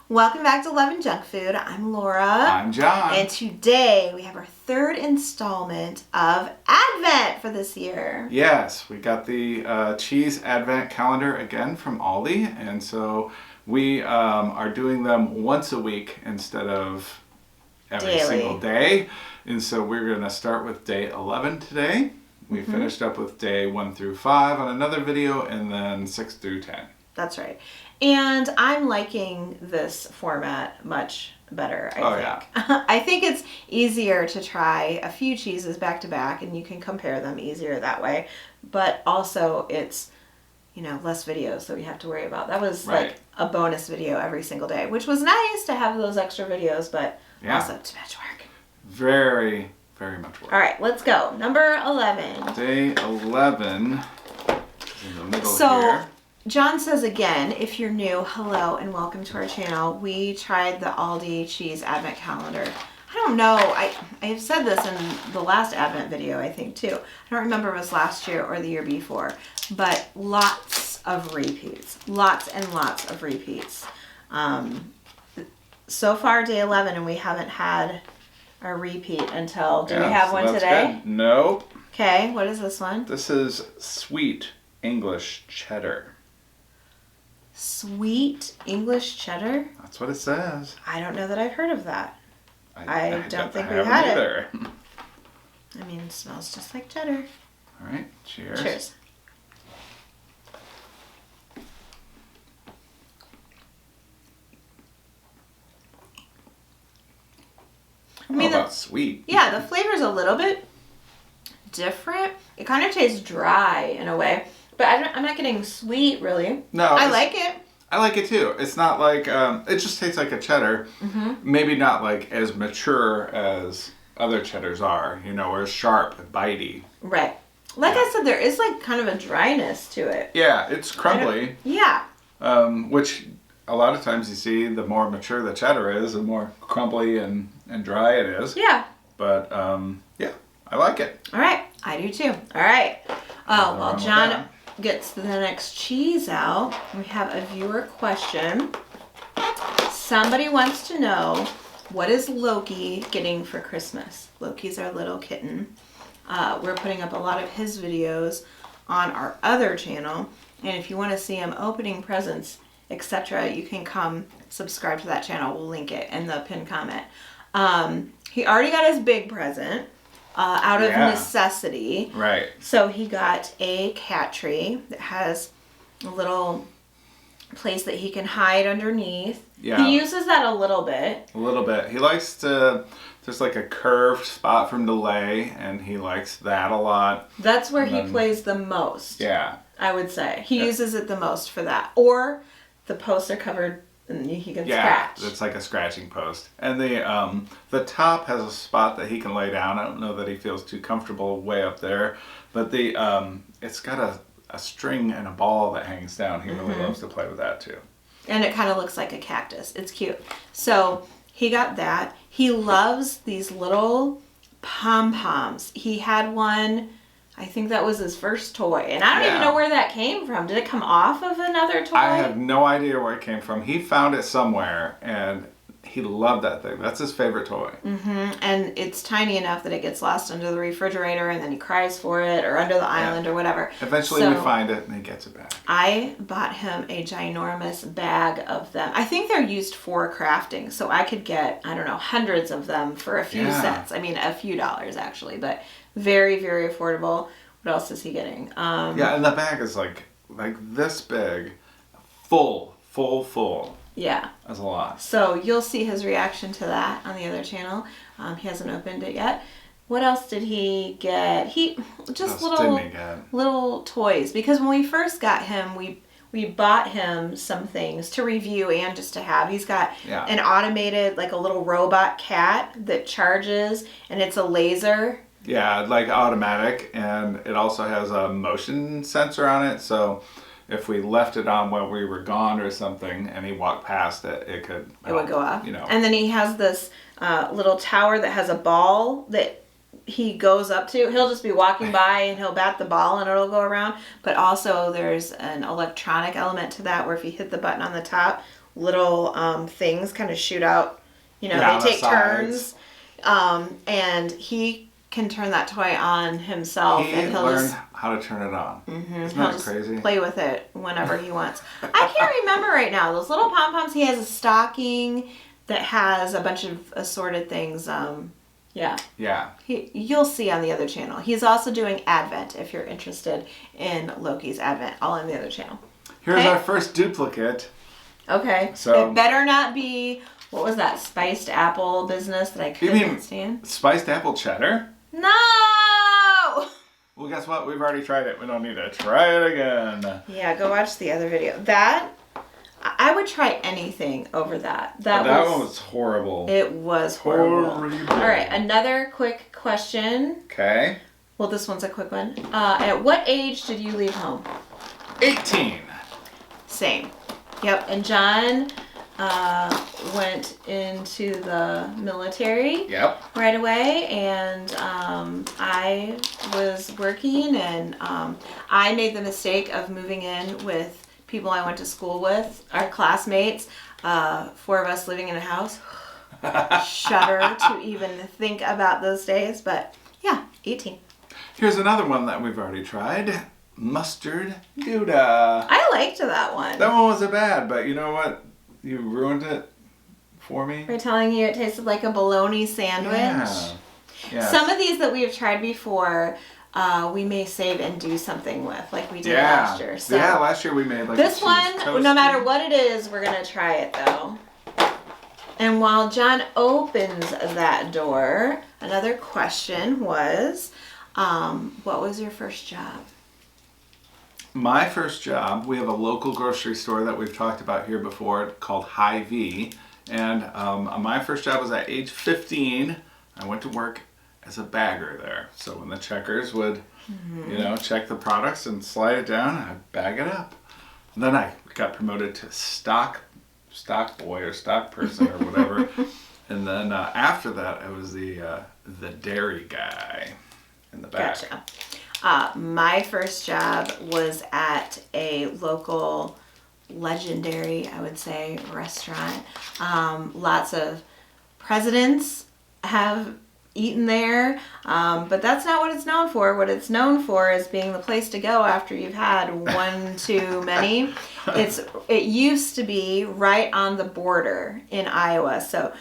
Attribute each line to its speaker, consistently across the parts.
Speaker 1: Welcome back to Love and Junk Food. I'm Laura.
Speaker 2: I'm John.
Speaker 1: And today we have our third installment of Advent for this year.
Speaker 2: Yes, we got the Cheese Advent Calendar again from Aldi. And so we are doing them once a week instead of every single day. And so we're going to start with day 11 today. We finished up with day 1 through 5 on another video, and then 6 through 10.
Speaker 1: That's right. And I'm liking this format much better, I think.
Speaker 2: Yeah.
Speaker 1: I think it's easier to try a few cheeses back to back, and you can compare them easier that way. But also it's, less videos that we have to worry about. That was like a bonus video every single day, which was nice to have those extra videos, but also too much work.
Speaker 2: Very, very much work.
Speaker 1: All right, let's go. Number 11.
Speaker 2: Day 11 is in the middle here.
Speaker 1: John says again, if you're new, hello and welcome to our channel. We tried the Aldi Cheese Advent Calendar. I don't know, I have said this in the last Advent video, I think too. I don't remember if it was last year or the year before, but lots of repeats. Lots and lots of repeats. So far, day 11, and we haven't had a repeat until, do we have one today?
Speaker 2: Good. Nope.
Speaker 1: Okay, what is this one?
Speaker 2: This is Sweet English Cheddar.
Speaker 1: Sweet English Cheddar?
Speaker 2: That's what it says.
Speaker 1: I don't know that I've heard of that. I don't think we
Speaker 2: haven't
Speaker 1: had
Speaker 2: either.
Speaker 1: it. I mean, it smells just like cheddar.
Speaker 2: All right, cheers.
Speaker 1: Cheers. I mean,
Speaker 2: about sweet?
Speaker 1: Yeah, the flavor's a little bit different. It kind of tastes dry in a way, but I'm not getting sweet really.
Speaker 2: No,
Speaker 1: I like it.
Speaker 2: I like it too. It's not like it just tastes like a cheddar. Maybe not like as mature as other cheddars are. Where it's sharp and bitey.
Speaker 1: Right. Like I said, there is like kind of a dryness to it.
Speaker 2: Yeah, it's crumbly.
Speaker 1: Yeah.
Speaker 2: Which a lot of times you see, the more mature the cheddar is, the more crumbly and dry it is.
Speaker 1: Yeah.
Speaker 2: But yeah, I like it.
Speaker 1: All right, I do too. All right. While John gets the next cheese out, we have a viewer question. Somebody wants to know, what is Loki getting for Christmas? Loki's our little kitten. We're putting up a lot of his videos on our other channel, and if you want to see him opening presents, etc., you can come subscribe to that channel. We'll link it in the pinned comment. He already got his big present out of necessity.
Speaker 2: Right.
Speaker 1: So he got a cat tree that has a little place that he can hide underneath. Yeah. He uses that a little bit.
Speaker 2: A little bit. He likes to, there's like a curved spot for him to lay, and he likes that a lot.
Speaker 1: That's where he plays the most.
Speaker 2: Yeah.
Speaker 1: I would say. He uses it the most for that. Or the posts are covered and he can scratch.
Speaker 2: Yeah, it's like a scratching post. And the top has a spot that he can lay down. I don't know that he feels too comfortable way up there. But it's got a string and a ball that hangs down. He really loves to play with that too. And
Speaker 1: it kind of looks like a cactus. It's cute. So he got that. He loves these little pom-poms. He had one, I think that was his first toy. And I don't even know where that came from. Did it come off of another toy?
Speaker 2: I have no idea where it came from. He found it somewhere, and he loved that thing. That's his favorite toy.
Speaker 1: And it's tiny enough that it gets lost under the refrigerator, and then he cries for it, or under the island, or whatever.
Speaker 2: Eventually we find it, and he gets it back.
Speaker 1: I bought him a ginormous bag of them. I think they're used for crafting, so I could get, I don't know, hundreds of them for a few cents. I mean, a few dollars, actually, but very, very affordable. What else is he getting?
Speaker 2: Yeah, and the bag is like this big, full.
Speaker 1: Yeah.
Speaker 2: That's a lot.
Speaker 1: So you'll see his reaction to that on the other channel. He hasn't opened it yet. What else did he get? He just little toys, because when we first got him, we bought him some things to review and just to have. He's got an automated, like a little robot cat that charges, and it's a laser.
Speaker 2: Yeah, like automatic, and it also has a motion sensor on it, so if we left it on while we were gone or something and he walked past it, it would
Speaker 1: go off. And then he has this little tower that has a ball that he goes up to. He'll just be walking by and he'll bat the ball and it'll go around. But also there's an electronic element to that where if you hit the button on the top, little things kind of shoot out. You know,
Speaker 2: Yeah,
Speaker 1: they take
Speaker 2: the sides.
Speaker 1: turns. And he can turn that toy on himself.
Speaker 2: He
Speaker 1: and he'll
Speaker 2: learned
Speaker 1: just
Speaker 2: how to turn it on. Isn't
Speaker 1: he'll
Speaker 2: that
Speaker 1: just
Speaker 2: crazy?
Speaker 1: play with it whenever he wants. I can't remember right now. Those little pom-poms, he has a stocking that has a bunch of assorted things. Yeah.
Speaker 2: Yeah.
Speaker 1: You'll see on the other channel. He's also doing Advent if you're interested in Loki's Advent, all on the other channel.
Speaker 2: Here's
Speaker 1: Okay.
Speaker 2: our first duplicate.
Speaker 1: Okay.
Speaker 2: So-
Speaker 1: it better not be, what was that, spiced apple business that I
Speaker 2: You
Speaker 1: couldn't
Speaker 2: mean
Speaker 1: stand?
Speaker 2: spiced apple cheddar?
Speaker 1: No!
Speaker 2: Well, guess what? We've already tried it. We don't need to try it again.
Speaker 1: Yeah, go watch the other video. That, I would try anything over that.
Speaker 2: That one was horrible.
Speaker 1: It was horrible.
Speaker 2: Horrible.
Speaker 1: All right, another quick question.
Speaker 2: Okay.
Speaker 1: Well, this one's a quick one. At what age did you leave home?
Speaker 2: 18.
Speaker 1: Same. Yep, and John went into the military
Speaker 2: Yep.
Speaker 1: right away, and I was working, and I made the mistake of moving in with people I went to school with, our classmates, 4 of us living in a house. Shudder to even think about those days, but yeah, 18.
Speaker 2: Here's another one that we've already tried. Mustard Gouda.
Speaker 1: I liked that one.
Speaker 2: That one wasn't bad, but you know what? You ruined it for me.
Speaker 1: We're telling you it tasted like a bologna sandwich.
Speaker 2: Yeah.
Speaker 1: Some of these that we have tried before, we may save and do something with, like we did last year. So
Speaker 2: yeah, last year we made like
Speaker 1: this
Speaker 2: a cheese
Speaker 1: one,
Speaker 2: toasty.
Speaker 1: no matter what it is, we're gonna try it though. And while John opens that door, another question was, what was your first job?
Speaker 2: My first job, we have a local grocery store that we've talked about here before called Hy-Vee. And my first job was at age 15. I went to work as a bagger there. So when the checkers would, check the products and slide it down, I'd bag it up. And then I got promoted to stock boy or stock person or whatever. And then after that, I was the dairy guy in the back.
Speaker 1: Gotcha. My first job was at a local legendary, I would say, restaurant. Lots of presidents have eaten there, but that's not what it's known for. What it's known for is being the place to go after you've had one too many. It used to be right on the border in Iowa, so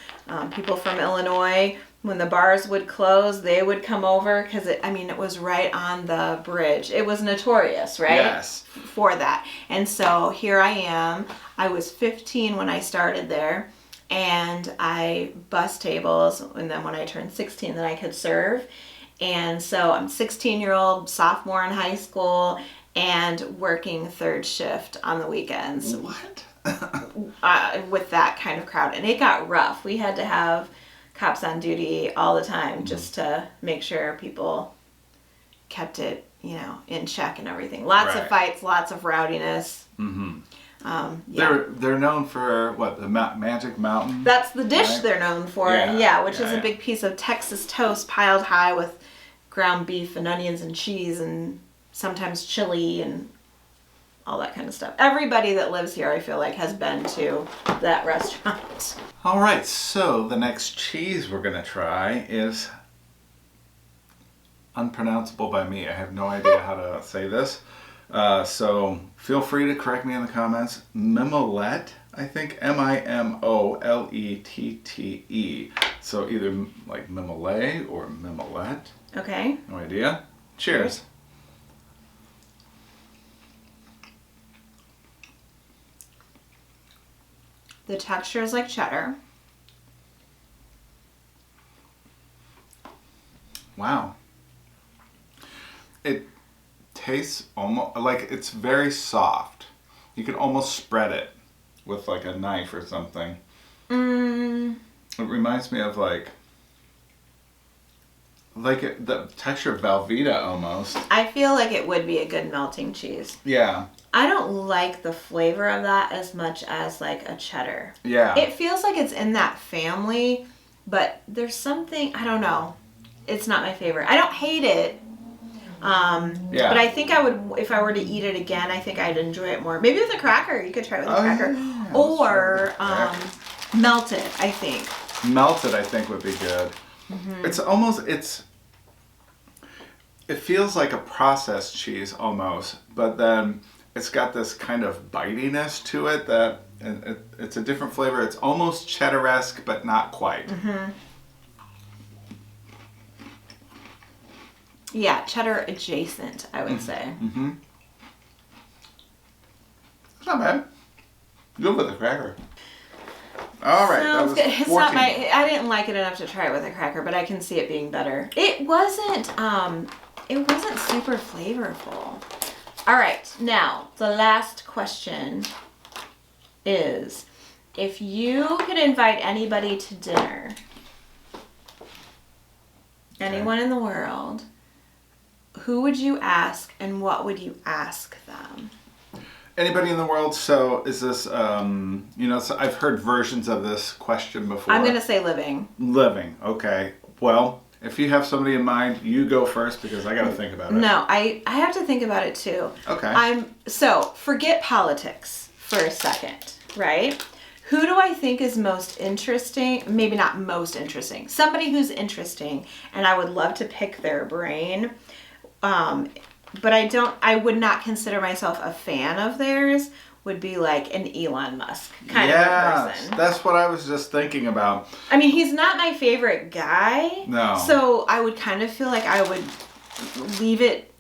Speaker 1: people from Illinois, when the bars would close, they would come over because it was right on the bridge. It was notorious, right?
Speaker 2: Yes.
Speaker 1: For that. And so here I am. I was 15 when I started there, and I bussed tables, and then when I turned 16 then I could serve. And so I'm 16-year-old sophomore in high school and working third shift on the weekends.
Speaker 2: What?
Speaker 1: With that kind of crowd. And it got rough. We had to have cops on duty all the time just to make sure people kept it, in check and everything. Lots of fights, lots of rowdiness.
Speaker 2: Mm-hmm.
Speaker 1: Yeah.
Speaker 2: They're known for what, the Magic Mountain?
Speaker 1: That's the dish
Speaker 2: right?
Speaker 1: they're known for. Which is a big piece of Texas toast piled high with ground beef and onions and cheese and sometimes chili and all that kind of stuff. Everybody that lives here, I feel like, has been to that restaurant.
Speaker 2: All right, so the next cheese we're going to try is unpronounceable by me. I have no idea how to say this. So feel free to correct me in the comments. Mimolette, I think, Mimolette. So either like Mimolette or Mimolette.
Speaker 1: Okay.
Speaker 2: No idea. Cheers.
Speaker 1: The texture is like cheddar.
Speaker 2: Wow. It tastes almost like it's very soft. You could almost spread it with like a knife or something. It reminds me of the texture of Velveeta almost.
Speaker 1: I feel like it would be a good melting cheese.
Speaker 2: Yeah.
Speaker 1: I don't like the flavor of that as much as like a cheddar.
Speaker 2: Yeah.
Speaker 1: It feels like it's in that family, but there's something, I don't know. It's not my favorite. I don't hate it. But I think I would, if I were to eat it again, I think I'd enjoy it more. Maybe with a cracker. You could try it with a cracker.
Speaker 2: Yeah,
Speaker 1: or melted, I think.
Speaker 2: Melted, I think, would be good. It's almost, it feels like a processed cheese almost, but then it's got this kind of bitiness to it that it's a different flavor. It's almost cheddar-esque, but not quite.
Speaker 1: Yeah, cheddar adjacent, I would say.
Speaker 2: It's not bad. Good with a cracker. All right,
Speaker 1: Sounds
Speaker 2: that
Speaker 1: good.
Speaker 2: was
Speaker 1: It's
Speaker 2: 14.
Speaker 1: not I didn't like it enough to try it with a cracker, but I can see it being better. It wasn't super flavorful. All right, now the last question is, if you could invite anybody to dinner, anyone in the world, who would you ask and what would you ask them?
Speaker 2: Anybody in the world? So is this, so I've heard versions of this question before.
Speaker 1: I'm going to say living.
Speaker 2: Living, okay. Well, if you have somebody in mind, you go first because I got to think about it.
Speaker 1: No, I have to think about it too.
Speaker 2: Okay.
Speaker 1: So forget politics for a second, right? Who do I think is most interesting? Maybe not most interesting. Somebody who's interesting, and I would love to pick their brain. But I would not consider myself a fan of theirs, would be like an Elon Musk kind of a person.
Speaker 2: That's what I was just thinking about.
Speaker 1: I mean, he's not my favorite guy.
Speaker 2: No.
Speaker 1: So I would kind of feel like I would leave it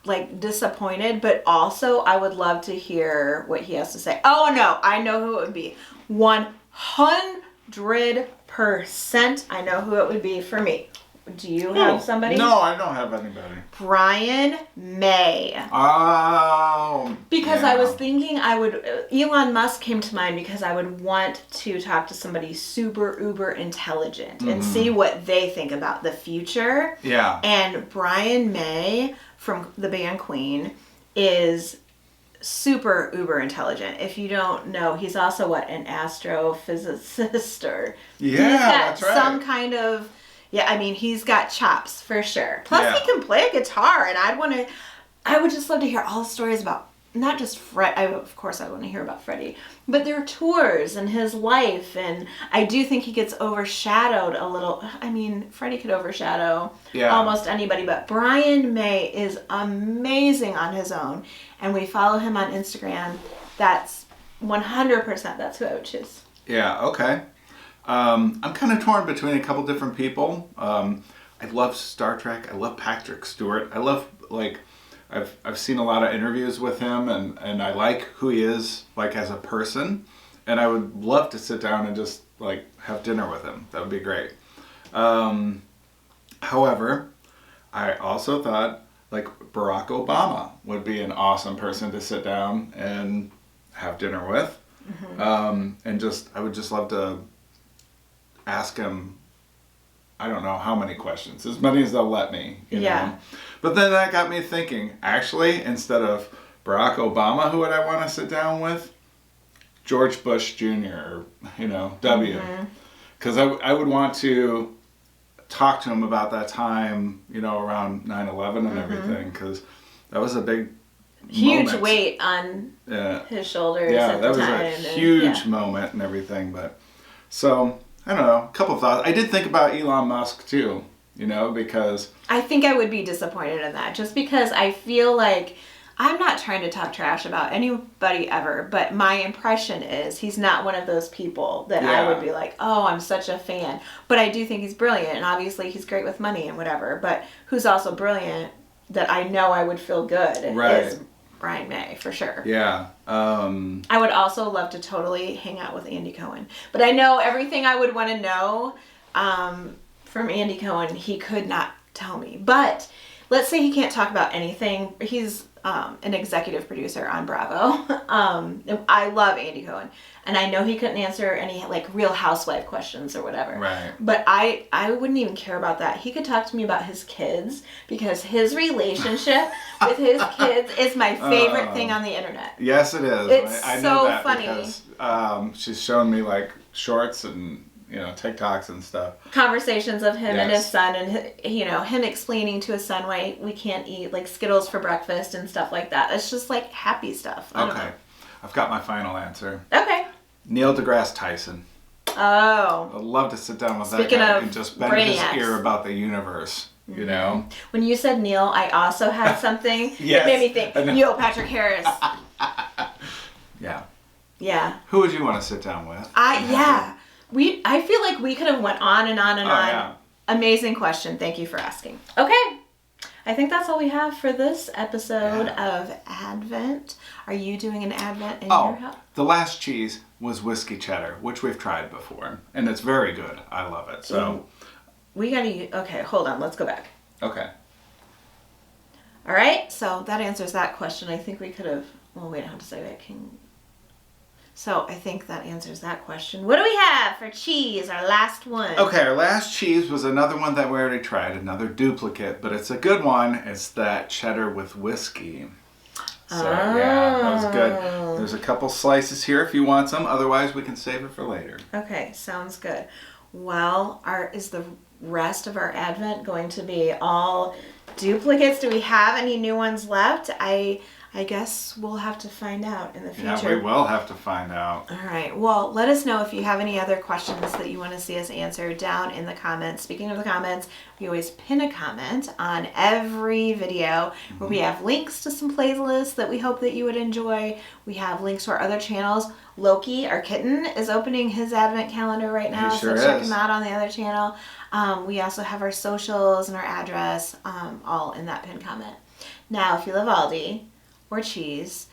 Speaker 1: like disappointed, but also I would love to hear what he has to say. Oh no, I know who it would be. 100% I know who it would be for me. Do you have somebody?
Speaker 2: No, I don't have anybody.
Speaker 1: Brian May.
Speaker 2: Oh.
Speaker 1: Because I was thinking Elon Musk came to mind because I would want to talk to somebody super uber intelligent and see what they think about the future.
Speaker 2: Yeah.
Speaker 1: And Brian May from the band Queen is super uber intelligent. If you don't know, he's also an astrophysicist or he's got
Speaker 2: that's right.
Speaker 1: some kind of he's got chops for sure. Plus he can play a guitar, and I would just love to hear all the stories about not just Fred. Of course I want to hear about Freddie, but their tours and his life. And I do think he gets overshadowed a little. I mean, Freddie could overshadow almost anybody, but Brian May is amazing on his own, and we follow him on Instagram. That's 100%. That's who I would choose.
Speaker 2: Yeah. Okay. I'm kind of torn between a couple different people. I love Star Trek. I love Patrick Stewart. I love, I've seen a lot of interviews with him, and I like who he is, as a person. And I would love to sit down and just, have dinner with him. That would be great. However, I also thought, Barack Obama would be an awesome person to sit down and have dinner with. I would just love to ask him, I don't know how many questions, as many as they'll let me, you know. But then that got me thinking, actually, instead of Barack Obama, who would I want to sit down with? George Bush Jr., W. Because I would want to talk to him about that time, around 9/11 and everything, because that was a big
Speaker 1: huge
Speaker 2: moment.
Speaker 1: Weight on his shoulders at the time.
Speaker 2: That was a huge moment and everything. But so I don't know, a couple of thoughts. I did think about Elon Musk too, because
Speaker 1: I think I would be disappointed in that, just because I feel like I'm not trying to talk trash about anybody ever, but my impression is he's not one of those people that I would be like, oh, I'm such a fan. But I do think he's brilliant, and obviously he's great with money and whatever. But who's also brilliant that I know I would feel good is Brian May, for sure.
Speaker 2: Yeah.
Speaker 1: I would also love to totally hang out with Andy Cohen. But I know everything I would want to know from Andy Cohen, he could not tell me. But let's say he can't talk about anything. He's an executive producer on Bravo. I love Andy Cohen. And I know he couldn't answer any Real Housewife questions or whatever.
Speaker 2: Right.
Speaker 1: But I wouldn't even care about that. He could talk to me about his kids, because his relationship with his kids is my favorite thing on the internet.
Speaker 2: Yes, it is.
Speaker 1: It's
Speaker 2: I
Speaker 1: so
Speaker 2: know that
Speaker 1: funny.
Speaker 2: Because she's shown me shorts and TikToks and stuff.
Speaker 1: Conversations of him and his
Speaker 2: Yes.
Speaker 1: son, and him explaining to his son why we can't eat like Skittles for breakfast and stuff like that. It's just like happy stuff. I don't
Speaker 2: Okay.
Speaker 1: know.
Speaker 2: I've got my final answer.
Speaker 1: Okay.
Speaker 2: Neil deGrasse Tyson.
Speaker 1: Oh.
Speaker 2: I'd love to sit down with
Speaker 1: Speaking
Speaker 2: that guy
Speaker 1: of
Speaker 2: and just bend his
Speaker 1: brainiacs.
Speaker 2: ear about the universe. You know?
Speaker 1: When you said Neil, I also had something
Speaker 2: Yes.
Speaker 1: that made me think Neil Patrick Harris.
Speaker 2: Yeah.
Speaker 1: Yeah.
Speaker 2: Who would you want to sit down with?
Speaker 1: I feel like we could have went on and on and on.
Speaker 2: Yeah.
Speaker 1: Amazing question. Thank you for asking. Okay. I think that's all we have for this episode of Advent. Are you doing an Advent in your house?
Speaker 2: The last cheese was whiskey cheddar, which we've tried before, and it's very good. I love it. So
Speaker 1: we gotta okay, hold on, let's go back.
Speaker 2: Okay.
Speaker 1: All right, so that answers that question. I think we could have, well, we don't have to say that, So I think that answers that question. What do we have for cheese, our last one?
Speaker 2: Okay, our last cheese was another one that we already tried, another duplicate, but it's a good one. It's that cheddar with whiskey. So yeah, that was good. There's a couple slices here if you want some. Otherwise, we can save it for later.
Speaker 1: Okay, sounds good. Well, is the rest of our Advent going to be all duplicates? Do we have any new ones left? I guess we'll have to find out in the future.
Speaker 2: Yeah, we will have to find out.
Speaker 1: All right. Well, let us know if you have any other questions that you want to see us answer down in the comments. Speaking of the comments, we always pin a comment on every video where we have links to some playlists that we hope that you would enjoy. We have links to our other channels. Loki, our kitten, is opening his Advent calendar right now,
Speaker 2: Sure
Speaker 1: so check
Speaker 2: is.
Speaker 1: him out on the other channel. We also have our socials and our address all in that pinned comment. Now, if you love Aldi or cheese,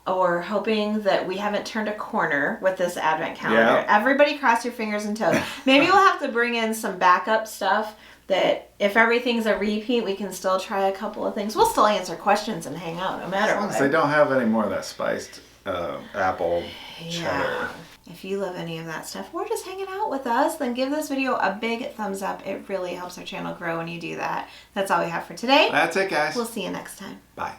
Speaker 1: or hoping that we haven't turned a corner with this Advent calendar, everybody cross your fingers and toes. Maybe we'll have to bring in some backup stuff that if everything's a repeat, we can still try a couple of things. We'll still answer questions and hang out no matter
Speaker 2: As long
Speaker 1: what.
Speaker 2: as they don't have any more of that spiced apple cheddar.
Speaker 1: If you love any of that stuff, or just hanging out with us, then give this video a big thumbs up. It really helps our channel grow when you do that. That's all we have for today.
Speaker 2: That's it, guys.
Speaker 1: We'll see you next time.
Speaker 2: Bye.